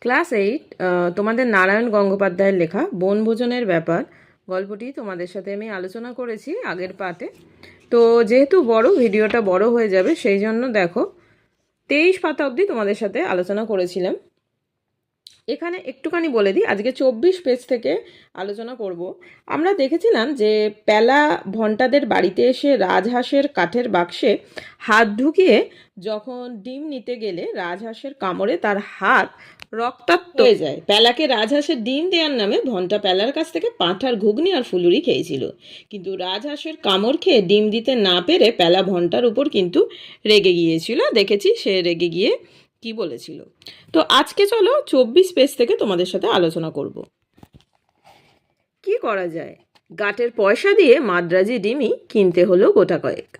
Class 8 তোমাদের নারায়ণ গঙ্গোপাধ্যায়ের লেখা বনভোজনের ব্যাপার গল্পটি তোমাদের সাথে আমি আলোচনা করেছি আগের পার্টে। তো যেহেতু ভিডিওটা বড় হয়ে যাবে, সেই জন্য দেখো 23 পাতা অবধি তোমাদের সাথে আলোচনা করেছিলাম। এখানে একটুখানি বলে দিই, আজকে 24 পেজ থেকে আলোচনা করব। আমরা দেখেছিলাম যে প্যালা ভন্টাদের বাড়িতে এসে রাজহাঁসের কাঠের বাক্সে হাত ঢুকিয়ে যখন ডিম নিতে গেলে রাজহাঁসের কামড়ে তার হাত রক্তাক্ত হয়ে যায়। প্যালাকে রাজহাঁসের ডিম দেওয়ার নামে ভন্টা প্যালার কাছ থেকে পাঁঠার ঘুগনি আর ফুলুরি খেয়েছিল, কিন্তু রাজহাঁসের কামড় খেয়ে ডিম দিতে না পেরে প্যালা ভন্টার উপর কিন্তু রেগে গিয়েছিল। দেখেছি সে রেগে গিয়ে কি বলেছিল। তো আজকে চলো 24 পেজ থেকে তোমাদের সাথে আলোচনা করব। কি করা যায়, গাটের পয়সা দিয়ে মাদ্রাজি ডিমই কিনতে হলো গোটা কয়েক।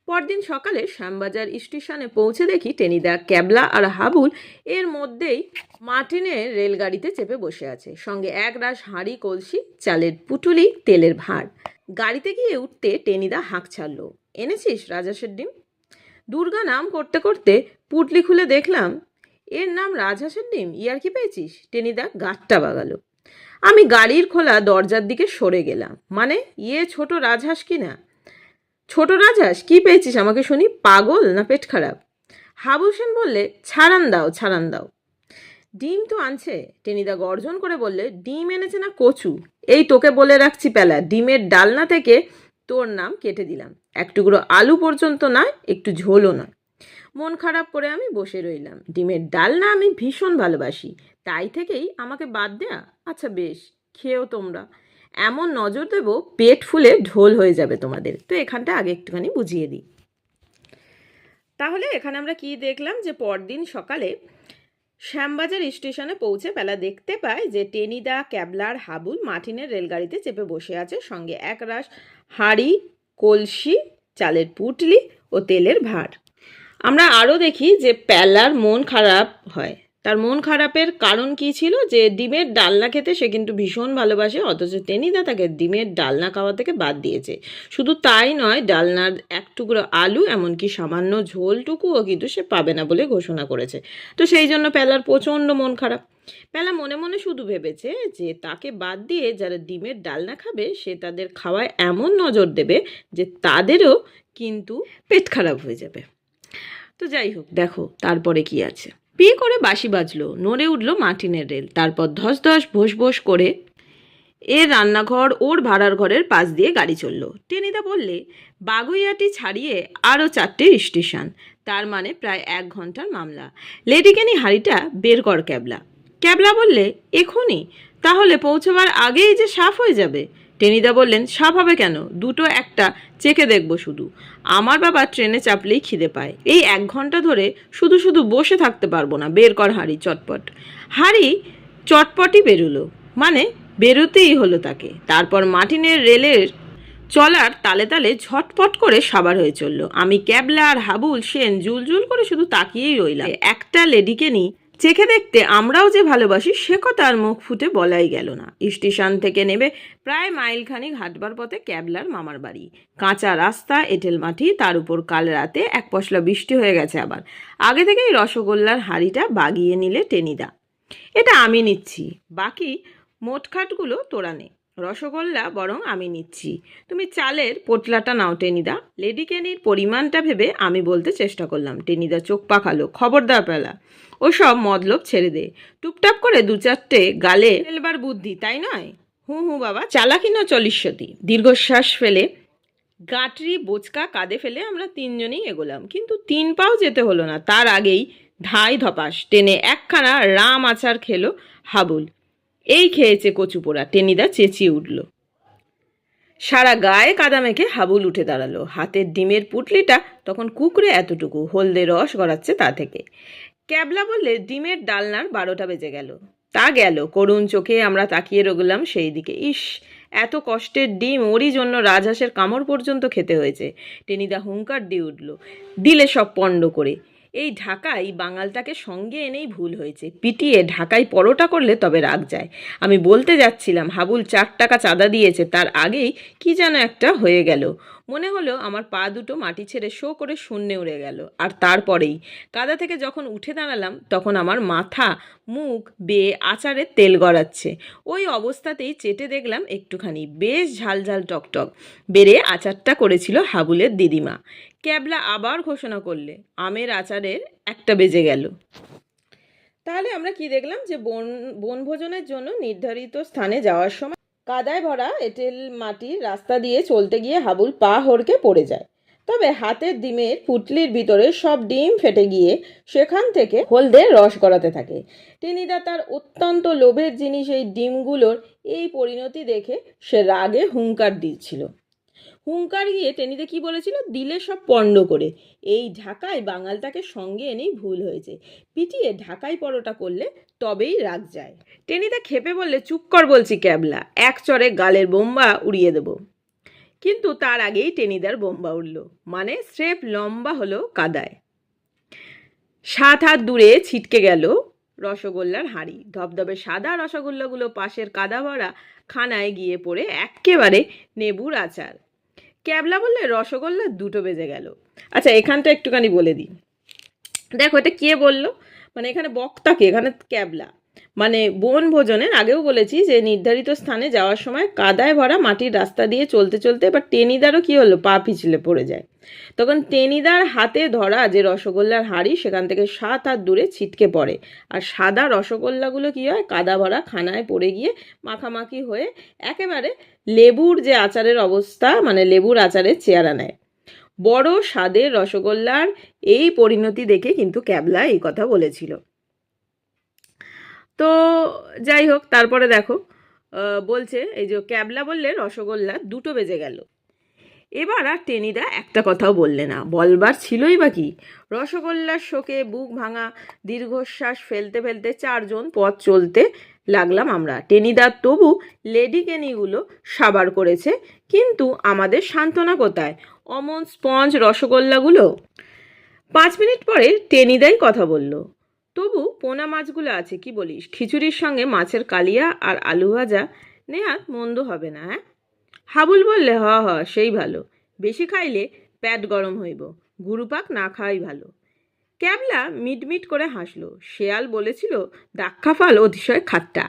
পরদিন সকালে শ্যামবাজার স্টেশনে পৌঁছে দেখি টেনিদা, ক্যাবলা আর হাবুল এর মধ্যেই মার্টিনের রেলগাড়িতে চেপে বসে আছে, সঙ্গে এক রাশ হাঁড়ি, কলসি, চালের পুটুলি, তেলের ভাঁড়। গাড়িতে গিয়ে উঠতে টেনিদা হাঁক ছাড়ল, এনেছিস রাজহাঁসের ডিম? দুর্গা নাম করতে করতে পুটলি খুলে দেখলাম এর নাম রাজহাঁসের ডিম। ইয়ার কি পেয়েছিস? টেনিদা গাঁটটা বাগালো। আমি গাড়ির খোলা দরজার দিকে সরে গেলাম। মানে ছোট রাজহাঁস কি না? ছোট রাজহাঁস কি পেয়েছিস আমাকে শুনি, পাগল না পেট খারাপ? হাবুল সেন বললে, ছাড়ান দাও ছাড়ান দাও। ডিম তো আনছে। টেনিদা গর্জন করে বললে, ডিম এনেছে না কচু? এই তোকে বলে রাখছি প্যালা, ডিমের ডালনা থেকে তোর নাম কেটে দিলাম। এক টুকরো আলু পর্যন্ত নয়, একটু ঝোলও নয়। মন খারাপ করে আমি বসে রইলাম। ডিমের ডালনা আমি ভীষণ ভালোবাসি, তাই থেকেই আমাকে বাদ দেয়া। আচ্ছা বেশ, খেয়েও তোমরা। এমন নজর দেব পেট ফুলে ঢোল হয়ে যাবে তোমাদের। তো এখানটা আগে একটুখানি বুঝিয়ে দিই। তাহলে এখানে আমরা কি দেখলাম, যে পরদিন সকালে শ্যামবাজার স্টেশনে পৌঁছে বেলা দেখতে পায় যে টেনিদা, ক্যাবলার, হাবুল মার্টিনের রেলগাড়িতে চেপে বসে আছে, সঙ্গে এক রাশ হাঁড়ি, কলসি, চালের পুটলি ও তেলের ভাঁড়। আমরা আরও দেখি যে প্যালার মন খারাপ হয়। তার মন খারাপের কারণ কি ছিল, যে ডিমের ডালনা খেতে সে কিন্তু ভীষণ ভালোবাসে, অথচ টেনিদা তাকে ডিমের ডালনা খাওয়া থেকে বাদ দিয়েছে। শুধু তাই নয়, ডালনার এক টুকরো আলু, এমনকি সামান্য ঝোলটুকুও কিন্তু সে পাবে না বলে ঘোষণা করেছে। তো সেই জন্য প্যালার প্রচণ্ড মন খারাপ। প্যালা মনে মনে শুধু ভেবেছে যে তাকে বাদ দিয়ে যারা ডিমের ডালনা খাবে সে তাদের খাওয়ায় এমন নজর দেবে যে তাদেরও কিন্তু পেট খারাপ হয়ে যাবে। তো যাই হোক, দেখো তারপরে কি আছে। পি করে বাঁশি বাজলো, নড়ে উঠল মার্টিনের রেল। তারপর ধস ধস ভোস ভোস করে এর রান্নাঘর ওর ভাড়ার ঘরের পাশ দিয়ে গাড়ি চলল। টেনিদা বললে, বাগুইয়াটি ছাড়িয়ে আরও 4টে স্টেশন, তার মানে প্রায় 1 ঘন্টার মামলা। লেডিকেনি হাঁড়িটা বের কর ক্যাবলা। ক্যাবলা বললে, এখনই? তাহলে পৌঁছবার আগেই যে সাফ হয়ে যাবে। টেনিদা বললেন, সাফ হবে কেন, দুটো একটা চেখে দেখবো শুধু। আমার বাবা ট্রেনে চাপলেই খিদে পায়, এই 1 ঘন্টা ধরে শুধু শুধু বসে থাকতে পারবো না। বের কর হাঁড়ি চটপট। হাঁড়ি চটপটই বেরোলো, মানে বেরোতেই হলো তাকে। তারপর মার্টিনের রেলের চলার তালে তালে ঝটপট করে সাবার হয়ে চলল। আমি, ক্যাবলা আর হাবুল সেন জুলজুল করে শুধু তাকিয়েই রইলাম। একটা লেডিকে নিয়ে চেখে দেখতে আমরাও যে ভালোবাসি সে কথা আর মুখ ফুটে বলাই গেল না। স্টেশন থেকে নেমে প্রায় মাইলখানিক হাঁটবার পথে ক্যাবলার মামার বাড়ি। কাঁচা রাস্তা, এঁটেল মাটি, তার উপর কাল রাতে এক পশলা বৃষ্টি হয়ে গেছে আবার। আগে থেকেই রসগোল্লার হাঁড়িটা বাগিয়ে নিলে টেনিদা। এটা আমি নিচ্ছি, বাকি মোটখাটগুলো তোরা নে। রসগোল্লা বরং আমি নিচ্ছি, তুমি চালের পোটলাটা নাও টেনিদা। লেডিকেনির পরিমাণটা ভেবে আমি বলতে চেষ্টা করলাম। টেনিদা চোখ পাকালো। খবরদার পেলা, ওসব মতলব ছেড়ে দে। টুপটাপ করে 2-4টে গালে ফেলবার বুদ্ধি, তাই নয়? হুঁ হুঁ বাবা, চালাকি না চলিষ্যতি। দীর্ঘশ্বাস ফেলে গাঁটরি বোচকা কাঁধে ফেলে আমরা 3 জনেই এগোলাম, কিন্তু 3 পাও যেতে হলো না, তার আগেই ধাই ধপাস টেনে একখানা রাম আচার খেলো হাবুল। এই খেয়েছে কচু পোড়া। টেনিদা চেঁচিয়ে উঠল। সারা গায়ে কাদা মেখে হাবুল উঠে দাঁড়ালো। হাতের ডিমের পুটলিটা তখন কুকড়ে এতটুকু, হলদে রস গড়াচ্ছে তা থেকে। ক্যাবলা বললে, ডিমের ডালনার 12টা বেজে গেল। তা গেল। করুণ চোখে আমরা তাকিয়ে রইলাম সেই দিকে। ইস, এত কষ্টের ডিম, ওরই জন্য রাজহাঁসের কামড় পর্যন্ত খেতে হয়েছে। টেনিদা হুঙ্কার দিয়ে উঠল, দিলে সব পণ্ড করে। এই ঢাকায় বাঙালটাকে সঙ্গে এনেই ভুল হয়েছে। পিটিয়ে ঢাকায় পরোটা করলে তবে রাগ যায়। আমি বলতে যাচ্ছিলাম হাবুল 4 টাকা চাঁদা দিয়েছে, তার আগেই কি যেন একটা হয়ে গেল। মনে হলো আমার পা দুটো মাটি ছেড়ে শো করে শূন্যে উড়ে গেল। আর তারপরেই কাদা থেকে যখন উঠে দাঁড়ালাম তখন আমার মাথা মুখ বেয়ে আচারের তেল গড়াচ্ছে। ওই অবস্থাতেই চেটে দেখলাম একটুখানি বেশ ঝালঝাল টকটক বেড়ে আচারটা করেছিল হাবুলের দিদিমা। ক্যাবলা আবার ঘোষণা করলে আমের আচারের 1টা বেজে গেল। তাহলে আমরা কি দেখলাম যে বনভোজনের জন্য নির্ধারিত স্থানে যাওয়ার সময় কাদায় ভরা এঁটেল মাটির রাস্তা দিয়ে চলতে গিয়ে হাবুল পা হড়কে পড়ে যায়। তবে হাতের ডিমের পুটলির ভিতরে সব ডিম ফেটে গিয়ে সেখান থেকে হলদে রস গড়াতে থাকে। টেনিদা তার অত্যন্ত লোভের জিনিস এই ডিমগুলোর এই পরিণতি দেখে সে রাগে হুঙ্কার দিচ্ছিল। হুঙ্কার গিয়ে টেনিদা কি বলেছিল, দিলে সব পণ্ড করে, এই ঢাকায় বাঙালটাকে সঙ্গে এনেই ভুল হয়েছে, পিটিয়ে ঢাকাই পরোটা করলে তবেই রাগ যায়। টেনিদা খেপে বললে, চুপ কর বলছি ক্যাবলা, এক চড়ে গালের বোম্বা উড়িয়ে দেব। কিন্তু তার আগেই টেনিদার বোম্বা উঠল, মানে স্রেফ লম্বা হলো কাদায়। 7 হাত দূরে ছিটকে গেল রসগোল্লার হাঁড়ি। ধবধবে সাদা রসগোল্লাগুলো পাশের কাদা ভরা খানায় গিয়ে পড়ে একেবারে নেবুর আচার। ক্যাবলা বললে, রসগোল্লা 2টো বেজে গেল। আচ্ছা, এখানটা একটুখানি বলে দিই। দেখো, এটা কে বললো, মানে এখানে বক্তাকে, এখানে ক্যাবলা। মানে বনভোজনের আগেও বলেছি যে নির্ধারিত স্থানে যাওয়ার সময় কাদায় ভরা মাটির রাস্তা দিয়ে চলতে চলতে এবার টেনিদারও কি হলো, পা পিছলে পড়ে যায়। তখন টেনিদার হাতে ধরা যে রসগোল্লার হাঁড়ি সেখান থেকে 7 হাত দূরে ছিটকে পড়ে। আর সাদা রসগোল্লাগুলো কি হয়, কাদা ভরা খানায় পড়ে গিয়ে মাখামাখি হয়ে একেবারে লেবুর যে আচারের অবস্থা, মানে লেবুর আচারের চেহারা নেয়। বড় স্বাদের রসগোল্লার এই পরিণতি দেখে কিন্তু ক্যাবলা এই কথা বলেছিল। তো যাই হোক, তারপরে দেখো বলছে, এই যে ক্যাবলা বললে রসগোল্লা 2টো বেজে গেল। এবার আর টেনিদা একটা কথাও বললে না, বলবার ছিলই বা কি। রসগোল্লার শোকে বুক ভাঙা দীর্ঘশ্বাস ফেলতে ফেলতে 4জন পথ চলতে লাগলাম আমরা। টেনিদা তবু লেডিকেনিগুলো সাবার করেছে, কিন্তু আমাদের সান্ত্বনা কোথায়? অমন স্পঞ্জ রসগোল্লাগুলো। 5 মিনিট পরে টেনিদাই কথা বলল, তবু পোনা মাছগুলো আছে, কি বলিস? খিচুড়ির সঙ্গে মাছের কালিয়া আর আলু ভাজা নেহাত মন্দ হবে না। হ্যাঁ, হাবুল বললে, হ হ, সেই ভালো, বেশি খাইলে পেট গরম হইব, গুরুপাক না খাওয়াই ভালো। ক্যাবলা মিটমিট করে হাসলো। শেয়াল বলেছিল দাক্ষা ফল অতিশয় খাট্টা।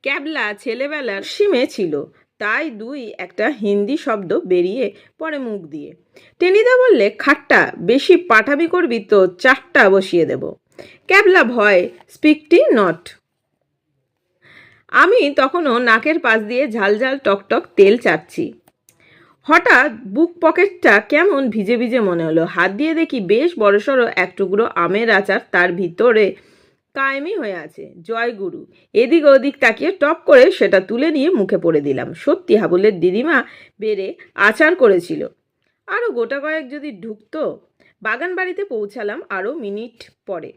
ক্যাবলা ছেলেবেলার সীমে ছিল, তাই একটা হিন্দি শব্দ বেরিয়ে পড়ে মুখ দিয়ে। টেনিদা বললে, খাট্টা, বেশি পাঠাবি করবি তো 4টা বসিয়ে দেব। ক্যাবলা ভয়, স্পিকটি নট। আমি তখনও নাকের পাশ দিয়ে ঝালঝাল টকটক তেল চাটছি। হঠাৎ বুক পকেটটা কেমন ভিজে ভিজে মনে হলো। হাত দিয়ে দেখি বেশ বড়সড় এক টুকরো আমের আচার তার ভিতরে কায়েমি হয়ে আছে। জয় গুরু। এদিক ওদিক তাকিয়ে টপ করে সেটা তুলে নিয়ে মুখে পড়ে দিলাম। সত্যি হাবুলের দিদিমা বেড়ে আচার করেছিল। আরও গোটা কয়েক যদি ঢুকতো। বাগান বাড়িতে পৌঁছালাম আরও মিনিট পরে।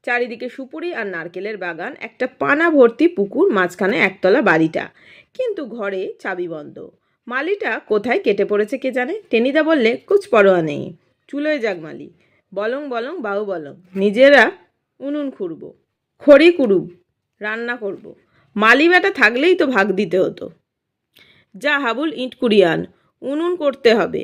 চারিদিকে সুপুরি আর নারকেলের বাগান, একটা পানা ভর্তি পুকুর, মাঝখানে একতলা বাড়িটা, কিন্তু ঘরে চাবি বন্ধ। মালিটা কোথায় কেটে পড়েছে কে জানে। টেনিদা বললে, কুছ পরোয়া নেই, চুলোয় যাক মালি, বলং বলং বাউ বলং, নিজেরা উনুন খুঁড়ব, খড়ি কুড়ুব, রান্না করব। মালি বেটা থাকলেই তো ভাগ দিতে হতো। যা হাবুল, ইঁট কুড়িয়ে আন, উনুন করতে হবে,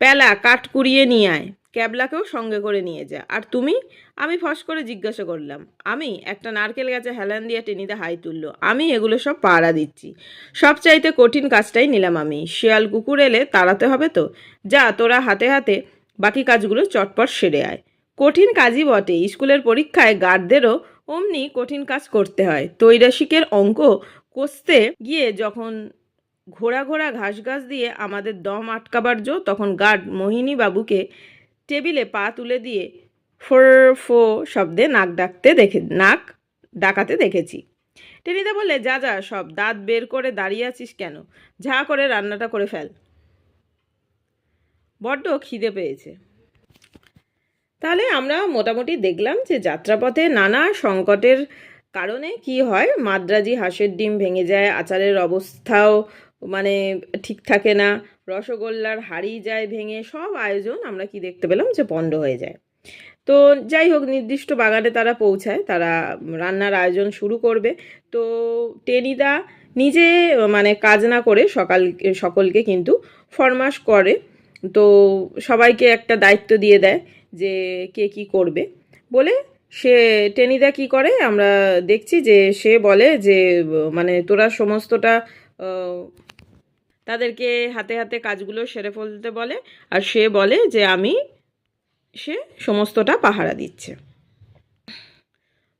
পেলা কাঠ কুড়িয়ে নিয়ে আয়, ক্যাবলাকেও সঙ্গে করে নিয়ে যা। আর তুমি? আমি ফস করে জিজ্ঞাসা করলাম। আমি? একটা নারকেল গাছে হেলান দিয়ে টেনিদা হাই তুললো। আমি এগুলো সব পাহারা দিচ্ছি। সবচাইতে কঠিন কাজটাই নিলাম আমি। শিয়াল কুকুর এলে তাড়াতে হবে তো। যা, তোরা হাতে হাতে বাকি কাজগুলো চটপট সেরে আয়। কঠিন কাজই বটে, স্কুলের পরীক্ষায় গার্ডদেরও অমনি কঠিন কাজ করতে হয়। তৈরাসিকের অঙ্ক কষতে গিয়ে যখন ঘোড়া ঘোড়া ঘাস ঘাস দিয়ে আমাদের দম আটকাবার জো, তখন গার্ড মোহিনী বাবুকে টেবিলে পা তুলে দিয়ে ফোর ফো শব্দে নাক ডাকাতে দেখেছি। টেনিদা বললে, যা যা, সব দাঁত বের করে দাঁড়িয়ে আছিস কেন? ঝা করে রান্নাটা করে ফেল, বড্ড খিদে পেয়েছে। তাহলে আমরা মোটামুটি দেখলাম যে যাত্রাপথে নানা সংকটের কারণে কি হয়, মাদ্রাজি হাঁসের ডিম ভেঙে যায়, আচারের অবস্থাও মানে ঠিক থাকে না, রসগোল্লার হাড়ি যায় ভেঙে, সব আয়োজন আমরা কি দেখতে পেলাম যে পণ্ড হয়ে যায়। তো যাই হোক, নির্দিষ্ট বাগানে তারা পৌঁছায়, তারা রান্নার আয়োজন শুরু করবে। তো টেনিদা নিজে মানে কাজ না করে সকলকে কিন্তু ফরমাশ করে তো সবাইকে একটা দায়িত্ব দিয়ে দেয় যে কে কী করবে বলে। সে টেনিদা কি করে আমরা দেখছি যে সে বলে যে মানে তোরা সমস্তটা তাদেরকে হাতে হাতে কাজগুলো সেরে ফেলতে বলে, আর সে বলে যে সে সমস্তটা পাহারা দিচ্ছে।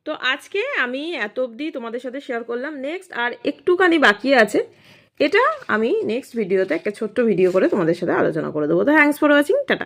তো আজকে আমি এত অবধি তোমাদের সাথে শেয়ার করলাম। নেক্সট আর একটুখানি বাকি আছে, এটা আমি নেক্সট ভিডিওতে একটা ছোট্ট ভিডিও করে তোমাদের সাথে আলোচনা করে দেবো। তো থ্যাঙ্কস ফর ওয়াচিং, টাটা।